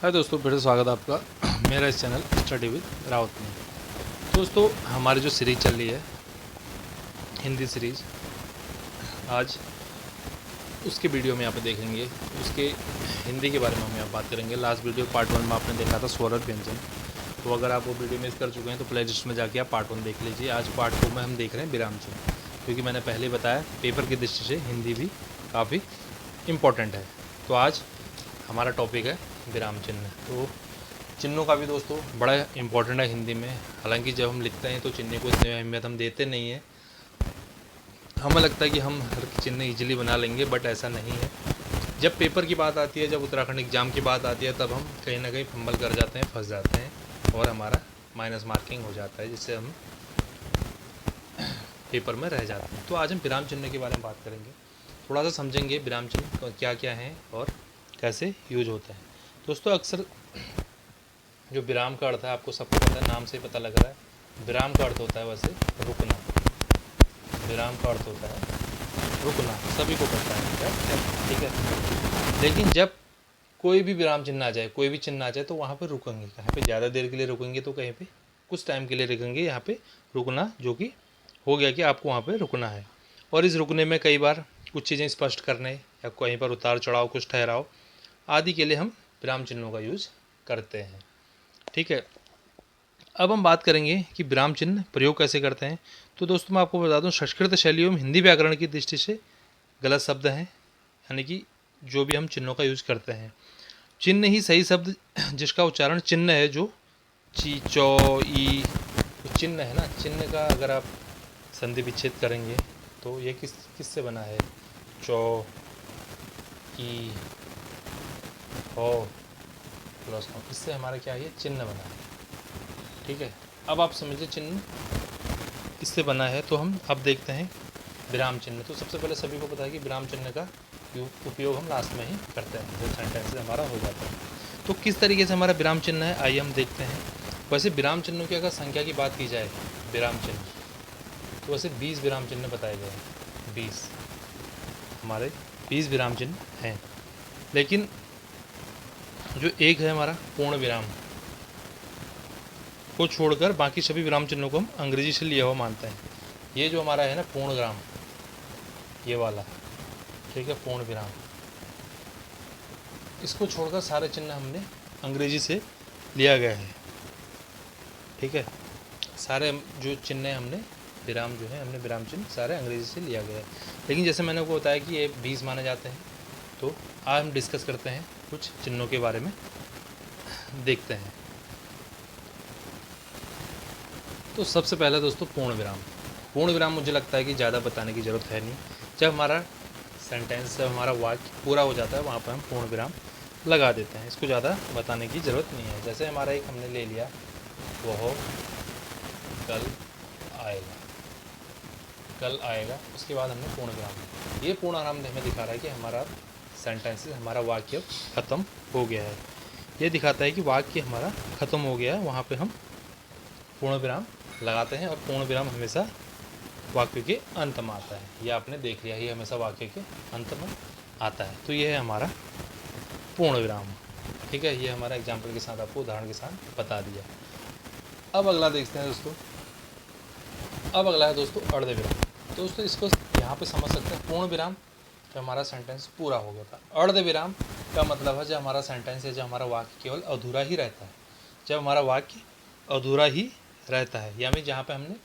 हाय दोस्तों, फिर से स्वागत है आपका मेरा इस चैनल स्टडी विद रावत में। दोस्तों, हमारी जो सीरीज़ चल रही है हिंदी सीरीज़, आज उसके वीडियो में आप देखेंगे। उसके हिंदी के बारे में हम यहाँ बात करेंगे। लास्ट वीडियो पार्ट 1 में आपने देखा था स्वरत व्यंजन, तो अगर आप वो वीडियो मिस कर चुके हैं तो प्ले लिस्ट में जाके आप पार्ट 1 देख लीजिए। आज पार्ट 2 में हम देख रहे हैं विराम चिन्ह, क्योंकि मैंने पहले ही बताया पेपर की दृष्टि से हिंदी भी काफ़ी इम्पोर्टेंट है। तो आज हमारा टॉपिक है विराम चिन्ह। तो चिन्हों का भी दोस्तों बड़ा इम्पोर्टेंट है हिंदी में। हालांकि जब हम लिखते हैं तो चिन्ह को इतनी अहमियत हम देते नहीं हैं। हमें लगता है कि हम हर चिन्ह ईजिली बना लेंगे, बट ऐसा नहीं है। जब पेपर की बात आती है, जब उत्तराखंड एग्ज़ाम की बात आती है, तब हम कहीं ना कहीं फंबल कर जाते हैं, फंस जाते हैं और हमारा माइनस मार्किंग हो जाता है, जिससे हम पेपर में रह जाते हैं। तो आज हम विराम चिन्ह के बारे में बात करेंगे, थोड़ा सा समझेंगे विराम चिन्ह क्या क्या हैं और कैसे यूज होता है। दोस्तों, अक्सर जो विराम का अर्थ है आपको सबको पता है, नाम से ही पता लग रहा है। विराम का अर्थ होता है वैसे रुकना। विराम का अर्थ होता है रुकना, सभी को पता है, ठीक है। लेकिन जब कोई भी विराम चिन्ह आ जाए, कोई भी चिन्ह आ जाए, तो वहाँ पे रुकेंगे। कहीं पे ज़्यादा देर के लिए रुकेंगे तो कहीं पे कुछ टाइम के लिए रुकेंगे। यहाँ पे रुकना जो कि हो गया कि आपको वहाँ पे रुकना है। और इस रुकने में कई बार कुछ चीज़ें स्पष्ट करने या कहीं पर उतार चढ़ाव, कुछ ठहराव आदि के लिए हम विराम चिन्हों का यूज़ करते हैं, ठीक है। अब हम बात करेंगे कि विराम चिन्ह प्रयोग कैसे करते हैं। तो दोस्तों, मैं आपको बता दूं, संस्कृत शैली एवं हिंदी व्याकरण की दृष्टि से गलत शब्द हैं। यानी कि जो भी हम चिन्हों का यूज़ करते हैं, चिन्ह ही सही शब्द जिसका उच्चारण चिन्ह है, जो ची चौ ई तो चिन्ह है ना। चिन्ह का अगर आप संधि विच्छेद करेंगे तो ये किस से बना है? चौ ई हो प्लस हो, इससे हमारा क्या है? चिन्ह बना है, ठीक है। अब आप समझिए चिन्ह इससे बना है, तो हम अब देखते हैं विराम चिन्ह। तो सबसे पहले सभी को पता है कि विराम चिन्ह का उपयोग हम लास्ट में ही करते हैं जब सेंटेंस हमारा हो जाता है। तो किस तरीके से हमारा विराम चिन्ह है, आइए हम देखते हैं। वैसे विराम चिन्हों की अगर संख्या की बात की जाए, विराम चिन्ह तो वैसे 20 विराम चिन्ह बताए गए हैं। 20 हमारे 20 विराम चिन्ह हैं। लेकिन जो एक है हमारा पूर्ण विराम को छोड़कर बाकी सभी विराम चिन्हों को हम अंग्रेजी से लिया हुआ मानते हैं। ये जो हमारा है ना पूर्ण विराम, ये वाला, ठीक है, पूर्ण विराम, इसको छोड़कर सारे चिन्ह हमने अंग्रेजी से लिया गया है, ठीक है। सारे जो चिन्ह हमने विराम जो है, हमने विराम चिन्ह सारे अंग्रेजी से लिया गया है। लेकिन जैसे मैंने आपको बताया कि ये 20 माने जाते हैं, तो आज हम डिस्कस करते हैं कुछ चिन्हों के बारे में, देखते हैं। तो सबसे पहले दोस्तों पूर्ण विराम। पूर्ण विराम मुझे लगता है कि ज़्यादा बताने की ज़रूरत है नहीं। जब हमारा सेंटेंस, जब हमारा वाक्य पूरा हो जाता है, वहाँ पर हम पूर्ण विराम लगा देते हैं। इसको ज़्यादा बताने की ज़रूरत नहीं है। जैसे हमारा एक हमने ले लिया, वह कल आएगा, कल आएगा, उसके बाद हमने पूर्ण विराम। ये पूर्ण विराम हमें दिखा रहा है कि हमारा सेंटेंस, हमारा वाक्य ख़त्म हो गया है। ये दिखाता है कि वाक्य हमारा ख़त्म हो गया है। वहाँ पर हम पूर्ण विराम लगाते हैं, और पूर्ण विराम हमेशा वाक्य के अंत में आता है। यह आपने देख लिया, ये हमेशा वाक्य के अंत में आता है। तो ये है हमारा पूर्ण विराम, ठीक है। ये हमारा एग्जाम्पल के साथ, आपको उदाहरण के साथ बता दिया। अब अगला देखते हैं दोस्तों। अब अगला है दोस्तों अर्ध विराम। दोस्तों, इसको यहाँ पे समझ सकते हैं। पूर्ण विराम जब हमारा सेंटेंस पूरा हो गया था। अर्ध विराम का मतलब है जब हमारा सेंटेंस है, जब हमारा वाक्य केवल अधूरा ही रहता है, जब हमारा वाक्य अधूरा ही रहता है, यानी जहाँ पे हमने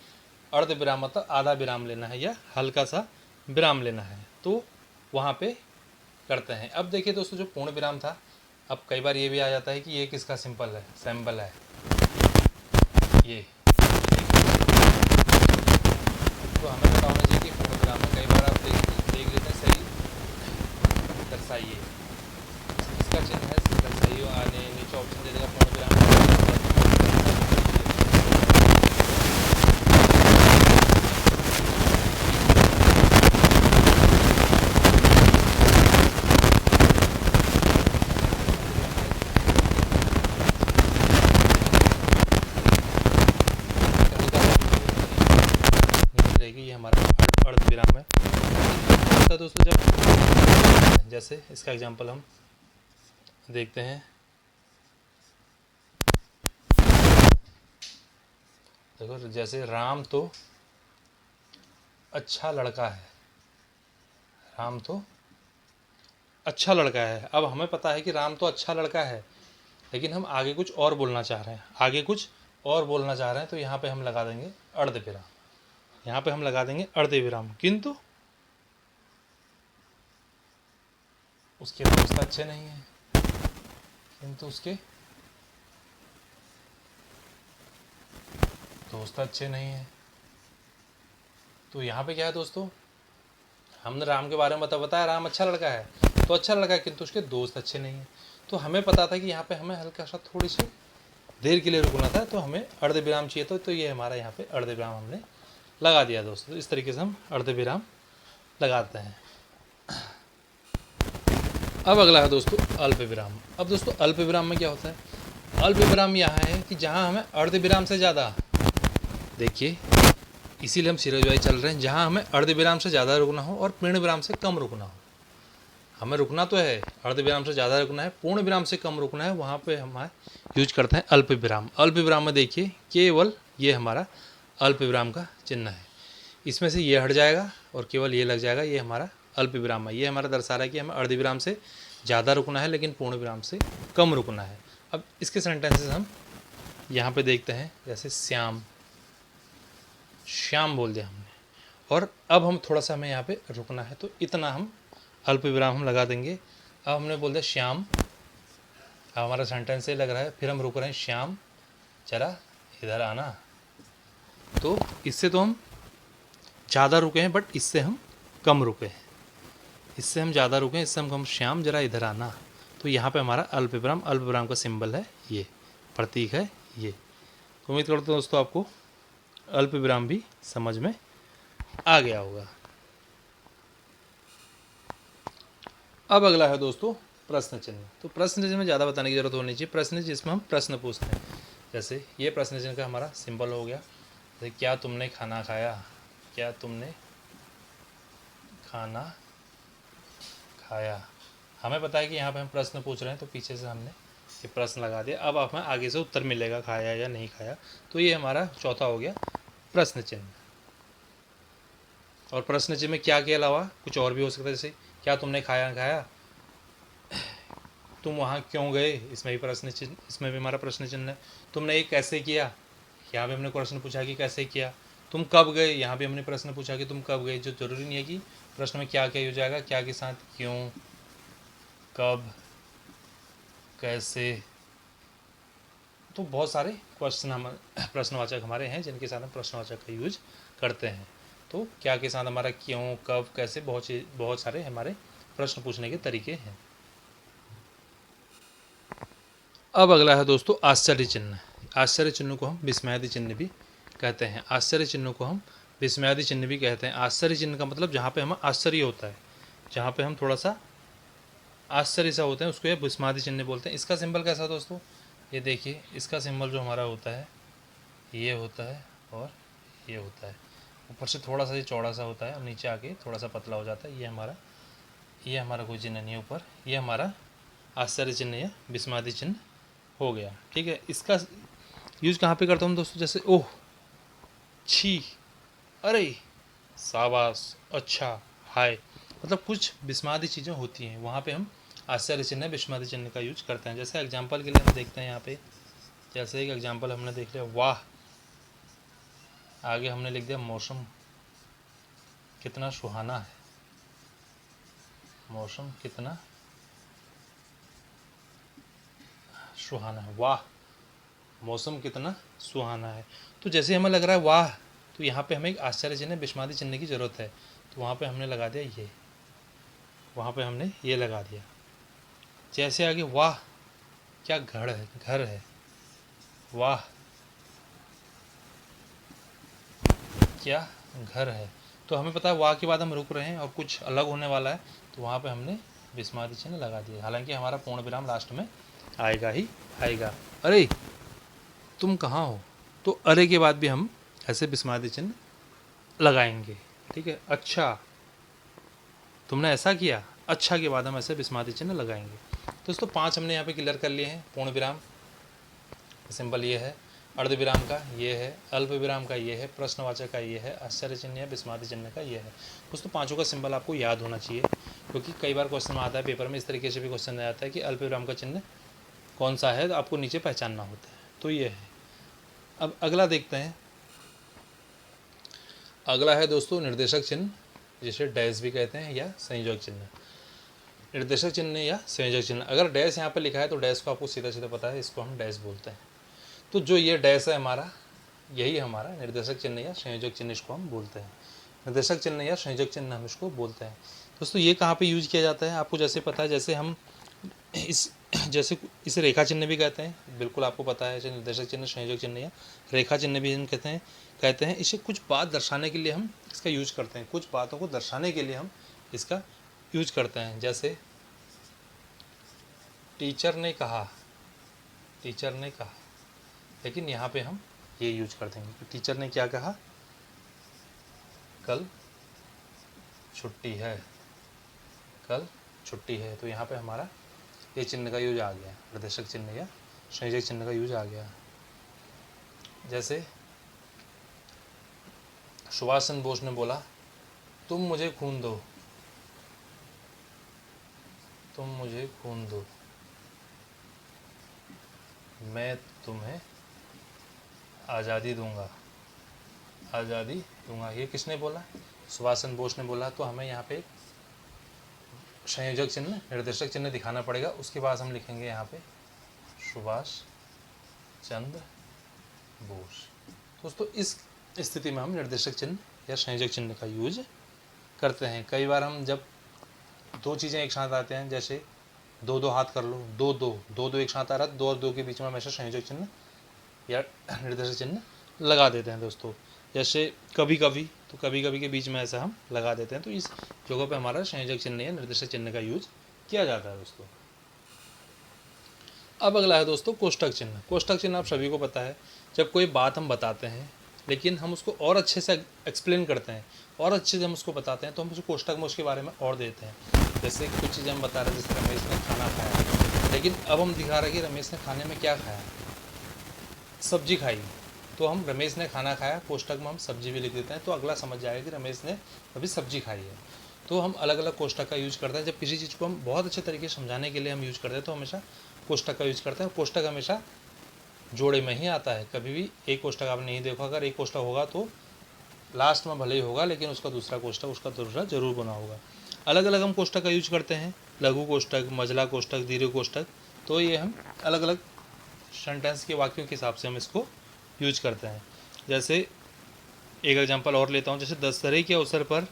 अर्ध विराम मतलब आधा विराम लेना है या हल्का सा विराम लेना है, तो वहाँ पे करते हैं। अब देखिए दोस्तों, जो पूर्ण विराम था, अब कई बार ये भी आ जाता है कि ये किसका सिंपल है, सैम्पल है, ये तो हमें पता होना चाहिए कि पूर्ण विराम है। कई बार आप देख लेते हैं, सही दर्शाइए, इसका चिन्ह है, दर्शाइए, आने नीचे ऑप्शन दे देगा पूर्ण विराम। ये हमारा अर्ध विराम है। तो दोस्तों, जब जैसे इसका एग्जांपल हम देखते हैं, देखो जैसे राम तो अच्छा लड़का है, राम तो अच्छा लड़का है। अब हमें पता है कि राम तो अच्छा लड़का है, लेकिन हम आगे कुछ और बोलना चाह रहे हैं, आगे कुछ और बोलना चाह रहे हैं, तो यहाँ पे हम लगा देंगे अर्धविराम। यहाँ पे हम लगा देंगे अर्धविराम। किंतु उसके दोस्त अच्छे नहीं हैं, किंतु उसके दोस्त अच्छे नहीं हैं। तो यहाँ पे क्या है दोस्तों, हमने राम के बारे में बताया राम अच्छा लड़का है, तो अच्छा लड़का है, किंतु उसके दोस्त अच्छे नहीं हैं। तो हमें पता था कि यहाँ पे हमें हल्का सा थोड़ी सी देर के लिए रुकना था, तो हमें अर्धविराम चाहिए था। तो ये हमारा यहाँ पे अर्धविराम हमने लगा दिया दोस्तों। इस तरीके से हम अर्धविराम लगाते हैं। अब अगला है दोस्तों अल्पविराम। अब दोस्तों अल्पविराम में क्या होता है, अल्पविराम यहाँ है कि जहाँ हमें अर्धविराम से ज़्यादा, देखिए इसीलिए हम सीरीज वाइज चल रहे हैं, जहाँ हमें अर्धविराम से ज़्यादा रुकना हो और पूर्ण विराम से कम रुकना हो। हमें रुकना तो है, अर्धविराम से ज़्यादा रुकना है, पूर्ण विराम से कम रुकना है, वहाँ पे हम यूज करते हैं अल्पविराम। अल्पविराम में देखिए केवल ये हमारा अल्पविराम का चिन्ह है, इसमें से ये हट जाएगा और केवल ये लग जाएगा, ये हमारा अल्पविराम है। ये हमारा दर्शा रहा है कि हमें अर्धविराम से ज़्यादा रुकना है लेकिन पूर्ण विराम से कम रुकना है। अब इसके सेंटेंसेस हम यहाँ पे देखते हैं, जैसे श्याम, श्याम बोल दिया हमने, और अब हम थोड़ा सा हमें यहाँ पे रुकना है, तो इतना हम अल्पविराम हम लगा देंगे। अब हमने बोल दिया श्याम, अब हमारा सेंटेंस से लग रहा है, फिर हम रुक रहे हैं, श्याम जरा इधर आना। तो इससे तो हम ज़्यादा रुके हैं, बट इससे हम कम रुके हैं, इससे हम ज़्यादा रुके हैं, इससे हम कम, श्याम जरा इधर आना। तो यहाँ पे हमारा अल्पविराम, अल्पविराम का सिंबल है, ये प्रतीक है ये। तो उम्मीद करता हूँ दोस्तों आपको अल्पविराम भी समझ में आ गया होगा। अब अगला है दोस्तों प्रश्न चिन्ह। तो प्रश्न चिन्ह में ज़्यादा बताने की जरूरत होनी चाहिए। प्रश्न जिसमें हम प्रश्न पूछते हैं, जैसे ये प्रश्न चिन्ह का हमारा सिंबल हो गया, जैसे क्या तुमने खाना खाया, क्या तुमने खाना खाया। हमें पता है कि यहाँ पे हम प्रश्न पूछ रहे हैं, तो पीछे से हमने ये प्रश्न लगा दिया। अब हमें आगे से उत्तर मिलेगा खाया या नहीं खाया। तो ये हमारा चौथा हो गया प्रश्न चिन्ह। और प्रश्न चिन्ह में क्या के अलावा कुछ और भी हो सकता है, जैसे क्या तुमने खाया खाया, तुम वहाँ क्यों गए, इसमें भी प्रश्न चिन्ह, इसमें भी हमारा प्रश्न चिन्ह है। तुमने ये कैसे किया, यहाँ भी हमने प्रश्न पूछा कि कैसे किया। तुम कब गए, यहाँ भी हमने प्रश्न पूछा कि तुम कब गए। जो जरूरी नहीं है कि प्रश्न में क्या क्या हो जाएगा, क्या के साथ क्यों, कब, कैसे। तो बहुत सारे क्वेश्चन हम प्रश्नवाचक हमारे हैं जिनके साथ हम प्रश्नवाचक का यूज करते हैं। तो क्या के साथ हमारा क्यों, कब, कैसे, बहुत सारे हमारे प्रश्न पूछने के तरीके हैं। अब अगला है दोस्तों आश्चर्य चिन्ह। आश्चर्य चिन्ह को हम विस्मयादि चिन्ह भी कहते हैं। आश्चर्य चिन्ह को हम विस्मयादि चिन्ह भी कहते हैं। आश्चर्य चिन्ह का मतलब जहाँ पे हमें आश्चर्य होता है, जहाँ पे हम थोड़ा सा आश्चर्य सा होते हैं, उसको ये विस्मयादि चिन्ह बोलते हैं। इसका सिंबल कैसा दोस्तों, ये देखिए, इसका सिंबल जो हमारा होता है ये होता है और ये होता है। ऊपर से थोड़ा सा ये चौड़ा सा होता है और नीचे आके थोड़ा सा पतला हो जाता है। ये हमारा कोई चिन्ह नहीं है ऊपर, ये हमारा आश्चर्य चिन्ह या विस्मयादि चिन्ह हो गया। ठीक है, इसका यूज कहाँ पे करता हूँ दोस्तों, जैसे ओह, छी, अरे, शाबाश, अच्छा, हाय, मतलब कुछ विस्मयादि चीज़ें होती हैं, वहाँ पे हम आश्चर्य चिन्ह विस्मयादि चिन्ह का यूज करते हैं। जैसे एग्जाम्पल के लिए हम देखते हैं यहाँ पे, जैसे एक एग्जाम्पल हमने देख लिया, वाह, आगे हमने लिख दिया मौसम कितना सुहाना है, मौसम कितना सुहाना है, वाह, मौसम कितना सुहाना है। तो जैसे हमें लग रहा है वाह, तो यहाँ पे हमें एक आश्चर्य चिन्ह विस्मयादि चिन्ह की ज़रूरत है, तो वहाँ पे हमने लगा दिया ये, वहाँ पे हमने ये लगा दिया। जैसे आगे वाह, क्या घर है, वाह, क्या घर है। तो हमें पता है वाह के बाद हम रुक रहे हैं और कुछ अलग होने वाला है, तो वहाँ पे हमने विस्मयादि चिन्ह लगा दिया। हालांकि हमारा पूर्ण विराम लास्ट में आएगा ही आएगा। अरे तुम कहाँ हो, तो अरे के बाद भी हम ऐसे विस्मयादि चिन्ह लगाएंगे। ठीक है, अच्छा तुमने ऐसा किया, अच्छा के बाद हम ऐसे विस्मयादि चिन्ह लगाएंगे। दोस्तों 5 हमने यहाँ पे क्लियर कर लिए हैं। पूर्ण विराम सिंबल ये है, अर्ध विराम का ये है, अल्प विराम का ये है, प्रश्नवाचक का ये है, आश्चर्य चिन्ह या विस्मयादि चिन्ह का ये है। दोस्तों पांचों का सिंबल आपको याद होना चाहिए, क्योंकि कई बार क्वेश्चन में आता है पेपर में, इस तरीके से भी क्वेश्चन आ जाता है कि अल्प विराम का चिन्ह कौन सा है, तो आपको नीचे पहचानना होता है। तो ये है। अब अगला देखते हैं। अगला है दोस्तों निर्देशक चिन्ह, जिसे डैश भी कहते हैं या संयोजक चिन्ह। निर्देशक चिन्ह या संयोजक चिन्ह, अगर डैश यहाँ पर लिखा है तो डैश को आपको सीधा सीधा पता है, इसको हम डैश बोलते हैं। तो जो ये डैश है हमारा, यही हमारा निर्देशक चिन्ह या संयोजक चिन्ह इसको हम बोलते हैं। निर्देशक चिन्ह या संयोजक चिन्ह हम इसको बोलते हैं। दोस्तों ये कहाँ पे यूज किया जाता है, आपको जैसे पता है, जैसे हम जैसे इसे रेखा चिन्ह भी कहते हैं, बिल्कुल आपको पता है। इसे निर्देशक चिन्ह, संयोजक चिन्ह या रेखा चिन्ह भी हम कहते हैं। इसे कुछ बात दर्शाने के लिए हम इसका यूज करते हैं, कुछ बातों को दर्शाने के लिए हम इसका यूज करते हैं। जैसे टीचर ने कहा, टीचर ने कहा, लेकिन यहाँ पे हम ये यूज कर देंगे कि टीचर ने क्या कहा, कल छुट्टी है, कल छुट्टी है। तो यहाँ पे हमारा ये चिन्ह का यूज आ गया, निर्देशक चिन्ह या संयोजक चिन्ह का यूज आ गया। जैसे सुभाष चंद्र बोस ने बोला, तुम मुझे खून दो, तुम मुझे खून दो, मैं तुम्हें आज़ादी दूंगा, आज़ादी दूंगा। ये किसने बोला, सुभाष चंद्र बोस ने बोला। तो हमें यहाँ पे संयोजक चिन्ह, निर्देशक चिन्ह दिखाना पड़ेगा। उसके बाद हम लिखेंगे यहाँ पे सुभाष चंद्र बोस। दोस्तों इस स्थिति में हम निर्देशक चिन्ह या संयोजक चिन्ह का यूज करते हैं। कई बार हम जब दो चीज़ें एक साथ आते हैं, जैसे दो दो हाथ कर लो, दो दो दो दो एक साथ आ रहा है, दो और दो के बीच में हमेशा संयोजक चिन्ह या निर्देशक चिन्ह लगा देते हैं दोस्तों। जैसे कभी कभी, तो कभी कभी के बीच में ऐसा हम लगा देते हैं। तो इस जगह पे हमारा संयोजक चिन्ह या निर्देशक चिन्ह का यूज किया जाता है दोस्तों। अब अगला है दोस्तों कोष्टक चिन्ह। कोष्टक चिन्ह आप सभी को पता है, जब कोई बात हम बताते हैं लेकिन हम उसको और अच्छे से एक्सप्लेन करते हैं और अच्छे से हम उसको बताते हैं, तो हम उसको कोष्टक में उसके बारे में और देते हैं। जैसे कुछ चीज़ें हम बता रहे हैं, जैसे रमेश ने खाना खाया, लेकिन अब हम दिखा रहे हैं कि रमेश ने खाने में क्या खाया, सब्जी खाई। तो हम रमेश ने खाना खाया, कोष्टक में हम सब्जी भी लिख देते हैं, तो अगला समझ जाएगा कि रमेश ने अभी सब्जी खाई है। तो हम अलग अलग कोष्टक का यूज करते हैं। जब किसी चीज़ को हम बहुत अच्छे तरीके से समझाने के लिए हम यूज करते हैं, तो हमेशा कोष्टक का यूज करते हैं। कोष्टक हमेशा जोड़े में ही आता है, कभी भी एक कोष्टक आपने नहीं देखा। अगर एक कोष्टक होगा तो लास्ट में भले ही होगा, लेकिन उसका दूसरा कोष्टक उसका दूसरा जरूर बना होगा। अलग अलग हम कोष्टक का यूज करते हैं, लघु कोष्टक, मझला कोष्टक, दीर्घ कोष्टक। तो ये हम अलग अलग सेंटेंस के वाक्यों के हिसाब से हम इसको यूज करते हैं। जैसे एक एग्जांपल और लेता हूँ, जैसे दशहरे के अवसर पर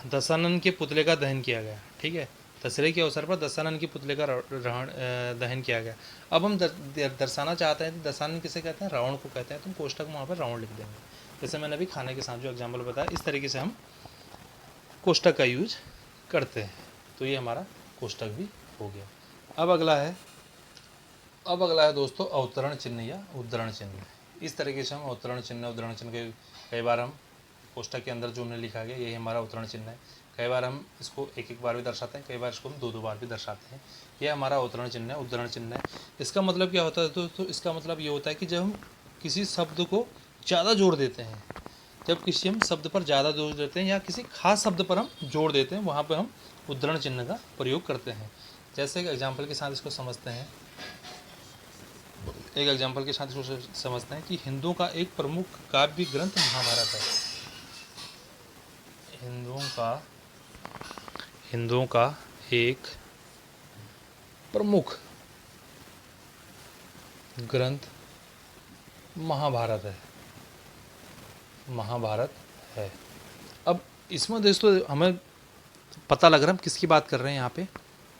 दशानन के पुतले का दहन किया गया। ठीक है, दशहरे के अवसर पर दशानन के पुतले का दहन किया गया। अब हम दर्शाना चाहते हैं कि दशानन किसे कहते हैं, रावण को कहते हैं। तो हम कोष्टक में वहाँ पर रावण लिख देंगे। जैसे मैंने अभी खाने के साथ जो एग्जाम्पल बताया, इस तरीके से हम कोष्टक का यूज करते हैं। तो ये हमारा कोष्टक भी हो गया। अब अगला है दोस्तों अवतरण चिन्ह या उद्धरण चिन्ह। इस तरीके से हम अवतरण चिन्ह, उद्धरण चिन्ह के कई बार हम कोष्टक के अंदर जो हमने लिखा गया यही हमारा अवतरण चिन्ह है। कई बार हम इसको एक एक बार भी दर्शाते हैं, कई बार इसको हम दो दो बार भी दर्शाते हैं। यह हमारा अवतरण चिन्ह है, उद्धरण चिन्ह है। इसका मतलब क्या होता है दोस्तों, इसका मतलब ये होता है कि जब हम किसी शब्द को ज़्यादा जोड़ देते हैं, जब किसी हम शब्द पर ज़्यादा जोर देते हैं या किसी खास शब्द पर हम जोड़ देते हैं, वहाँ पर हम उद्धरण चिन्ह का प्रयोग करते हैं। जैसे एक एग्जाम्पल के साथ इसको समझते हैं, कि हिंदुओं का एक प्रमुख काव्य ग्रंथ महाभारत है। हिंदुओं का एक प्रमुख ग्रंथ महाभारत है। अब इसमें दोस्तों हमें पता लग रहा है हम किसकी बात कर रहे हैं, यहाँ पे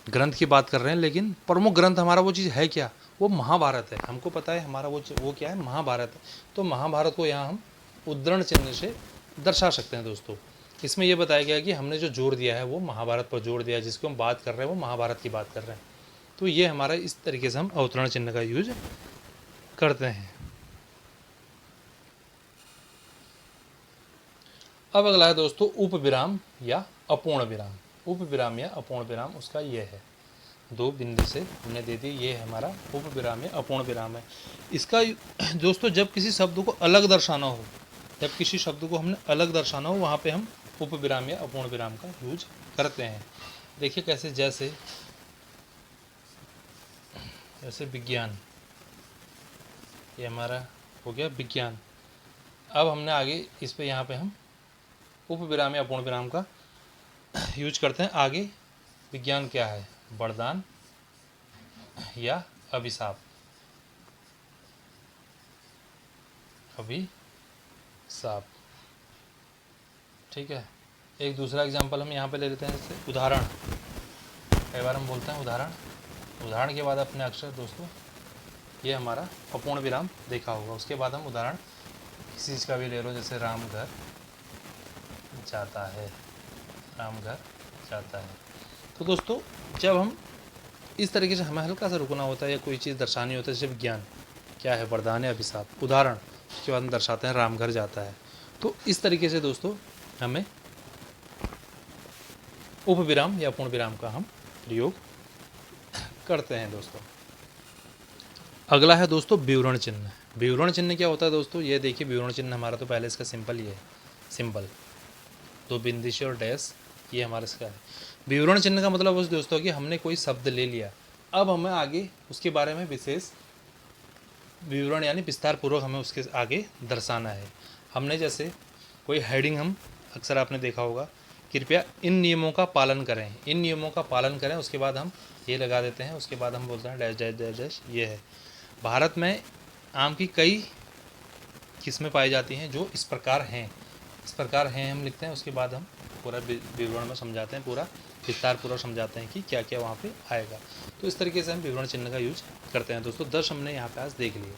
ग्रंथ की बात कर रहे हैं, लेकिन प्रमुख ग्रंथ हमारा वो चीज़ है क्या, वो महाभारत है। हमको पता है हमारा वो क्या है, महाभारत है। तो महाभारत को यहाँ हम उद्धरण चिन्ह से दर्शा सकते हैं दोस्तों। इसमें यह बताया गया कि हमने जो जोर दिया है वो महाभारत पर जोर दिया है, जिसको हम बात कर रहे हैं वो महाभारत की बात कर रहे हैं। तो ये हमारा इस तरीके से हम अवतरण चिन्ह का यूज करते हैं। अब अगला है दोस्तों उपविराम या अपूर्ण विराम। उपविराम या अपूर्ण विराम उसका ये है, दो बिंदु से हमने दे दी, ये हमारा उप विराम है, अपूर्ण विराम है। इसका दोस्तों जब किसी शब्द को अलग दर्शाना हो, जब किसी शब्द को हमने अलग दर्शाना हो, वहाँ पे हम उप विराम या अपूर्ण विराम का यूज करते हैं। देखिए कैसे, जैसे विज्ञान, ये हमारा हो गया विज्ञान। अब हमने आगे इस पे यहाँ पे हम उप विराम या अपूर्ण विराम का यूज करते हैं। आगे विज्ञान क्या है, वरदान या अभिशाप, अभिशाप, ठीक है। एक दूसरा एग्जांपल हम यहाँ पे ले लेते हैं, जैसे उदाहरण। कई बार हम बोलते हैं उदाहरण, उदाहरण के बाद अपने अक्षर दोस्तों, ये हमारा अपूर्ण विराम देखा होगा। उसके बाद हम उदाहरण किसी चीज़ का भी ले लो, जैसे राम घर जाता है, राम घर जाता है। तो दोस्तों जब हम इस तरीके से, हमें हल्का सा रुकना होता है या कोई चीज़ दर्शानी होता है, जैसे विज्ञान क्या है, वरदान है, अभिशाप, उदाहरण, उसके बाद हम दर्शाते हैं राम घर जाता है। तो इस तरीके से दोस्तों हमें उप विराम या अपूर्ण विराम का हम प्रयोग करते हैं दोस्तों। अगला है दोस्तों विवरण चिन्ह। विवरण चिन्ह क्या होता है दोस्तों, ये देखिए विवरण चिन्ह हमारा तो पहले इसका सिंपल ही है, सिंपल, दो बिंदिश और डैश, ये हमारा इसका है। विवरण चिन्ह का मतलब उस दोस्तों कि हमने कोई शब्द ले लिया, अब हमें आगे उसके बारे में विशेष विवरण यानी विस्तार पूर्वक हमें उसके आगे दर्शाना है। हमने जैसे कोई हेडिंग, हम अक्सर आपने देखा होगा, कृपया इन नियमों का पालन करें, इन नियमों का पालन करें, उसके बाद हम ये लगा देते हैं, उसके बाद हम बोलते हैं डैश डैश डैश डैश। ये है, भारत में आम की कई किस्में पाई जाती हैं जो इस प्रकार हैं, इस प्रकार हैं हम लिखते हैं, उसके बाद हम पूरा विवरण में समझाते हैं, पूरा विस्तार पूर्वक समझाते हैं कि क्या क्या वहाँ पे आएगा। तो इस तरीके से हम विवरण चिन्ह का यूज करते हैं दोस्तों। 10 हमने यहाँ पे आज देख लिए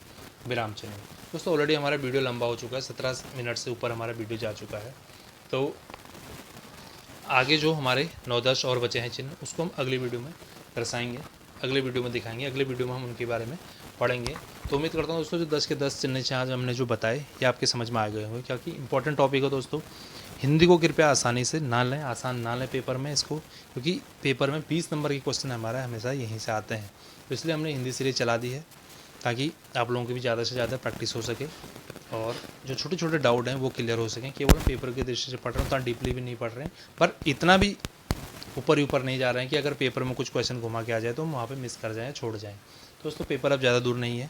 विराम चिन्ह। दोस्तों ऑलरेडी हमारा वीडियो लंबा हो चुका है, 17 मिनट से ऊपर हमारा वीडियो जा चुका है। तो आगे जो हमारे 9-10 और बचे हैं चिन्ह, उसको हम अगली वीडियो में दर्शाएंगे, अगले वीडियो में दिखाएंगे, अगले वीडियो में हम उनके बारे में पढ़ेंगे। तो उम्मीद करता हूँ दोस्तों जो 10 के 10 चिन्ह आज हमने जो बताए ये आपके समझ में आ गए होंगे, क्योंकि इंपॉर्टेंट टॉपिक है दोस्तों। हिंदी को कृपया आसानी से ना लें, आसान ना लें पेपर में इसको, क्योंकि पेपर में 20 नंबर के क्वेश्चन हमारा हमेशा यहीं से आते हैं। तो इसलिए हमने हिंदी सीरीज चला दी है ताकि आप लोगों की भी ज़्यादा से ज़्यादा प्रैक्टिस हो सके और जो छोटे छोटे डाउट हैं वो क्लियर हो सकें। केवल पेपर की दृष्टि से पढ़ रहे हैं, उतना डीपली भी नहीं पढ़ रहे हैं, पर इतना भी ऊपर नहीं जा रहे हैं कि अगर पेपर में कुछ क्वेश्चन घुमा के आ जाए तो हम वहाँ पे मिस कर जाएँ, छोड़ जाएँ। दोस्तों पेपर अब ज़्यादा दूर नहीं है,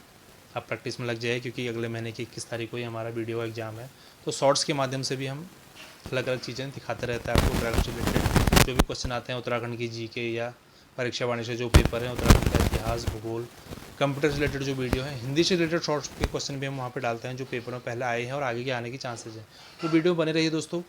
आप प्रैक्टिस में लग जाए, क्योंकि अगले महीने की 21 तारीख को ही हमारा वीडियो एग्जाम है। तो शॉर्ट्स के माध्यम से भी हम अलग अलग चीज़ें दिखाते रहते हैं आपको, उत्तराखंड से रिलेटेड जो भी क्वेश्चन आते हैं, उत्तराखंड की जीके या परीक्षा वाणिज्य जो पेपर है, उत्तराखंड का इतिहास, भूगोल, कंप्यूटर से रिलेटेड जो वीडियो है, हिंदी से रिलेटेड शॉर्ट्स के क्वेश्चन भी हम वहाँ पे डालते हैं जो पेपर में पहले आए हैं और आगे के आने की चांसेस हैं। तो वीडियो बने रहिए दोस्तों,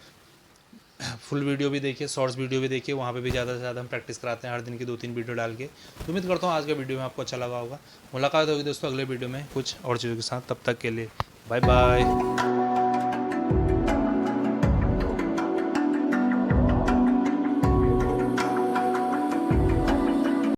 फुल वीडियो भी देखिए, शॉर्ट्स वीडियो भी देखिए, वहाँ पे भी ज़्यादा से ज़्यादा हम प्रैक्टिस कराते हैं हर दिन की 2-3 वीडियो डाल के। तो उम्मीद करता हूँ आज का वीडियो में आपको अच्छा लगा होगा। मुलाकात होगी दोस्तों अगले वीडियो में कुछ और चीज़ों के साथ, तब तक के लिए बाय बाय।